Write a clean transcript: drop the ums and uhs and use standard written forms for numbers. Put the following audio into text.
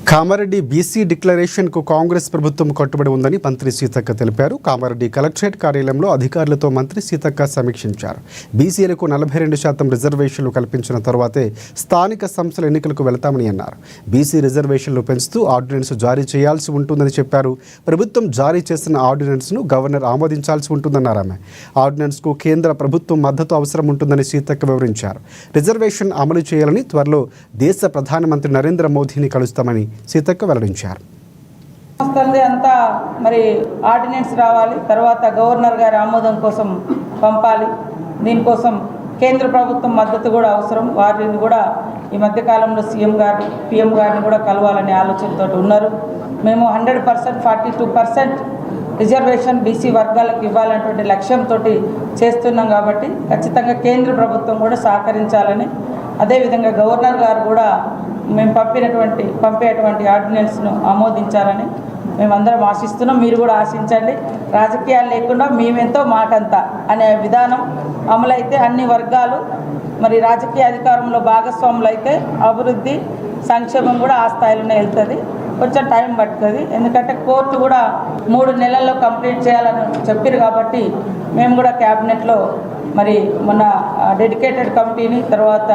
Kamareddy BC డిక్లరేషన్కు Congress ప్రభుత్వం కట్టుబడి ఉందని మంత్రి సీతక్క తెలిపారు. కామారెడ్డి కలెక్టరేట్ కార్యాలయంలో అధికారులతో మంత్రి సీతక్క సమీక్షించారు. బీసీలకు 42% రిజర్వేషన్లు కల్పించిన తర్వాతే స్థానిక సంస్థల ఎన్నికలకు వెళతామని అన్నారు. బీసీ రిజర్వేషన్లు పెంచుతూ ఆర్డినెన్స్ జారీ చేయాల్సి ఉంటుందని చెప్పారు. ప్రభుత్వం జారీ చేసిన ఆర్డినెన్స్ను గవర్నర్ ఆమోదించాల్సి ఉంటుందన్నారు ఆమె. ఆర్డినెన్స్కు కేంద్ర ప్రభుత్వం మద్దతు అవసరం ఉంటుందని సీతక్క వివరించారు. రిజర్వేషన్ అమలు చేయాలని త్వరలో దేశ ప్రధానమంత్రి నరేంద్ర మోదీని కలుస్తామని సీతక్క వెల్లడించారు. అంతా మరి ఆర్డినెన్స్ రావాలి, తర్వాత గవర్నర్ గారి ఆమోదం కోసం పంపాలి. దీనికోసం కేంద్ర ప్రభుత్వం మద్దతు కూడా అవసరం. వారిని కూడా ఈ మధ్యకాలంలో సీఎం గారు పీఎం గారిని కూడా కలవాలనే ఆలోచనతో ఉన్నారు. మేము 100% 42% రిజర్వేషన్ బీసీ వర్గాలకు ఇవ్వాలనేటువంటి లక్ష్యంతో చేస్తున్నాం. కాబట్టి ఖచ్చితంగా కేంద్ర ప్రభుత్వం కూడా సహకరించాలని, అదేవిధంగా గవర్నర్ గారు కూడా మేము పంపేటువంటి ఆర్డినెన్స్ను ఆమోదించాలని మేమందరం ఆశిస్తున్నాం. మీరు కూడా ఆశించండి. రాజకీయాలు లేకుండా మేమెంతో మాకంతా అనే విధానం అమలైతే అన్ని వర్గాలు మరి రాజకీయ అధికారంలో భాగస్వాములు అయితే అభివృద్ధి సంక్షేమం కూడా ఆ స్థాయిలోనే వెళ్తుంది. కొంచెం టైం పడుతుంది, ఎందుకంటే కోర్టు కూడా 3 నెలల్లో కంప్లీట్ చేయాలని చెప్పారు. కాబట్టి మేము కూడా క్యాబినెట్లో మరి మన డెడికేటెడ్ కమిటీని, తర్వాత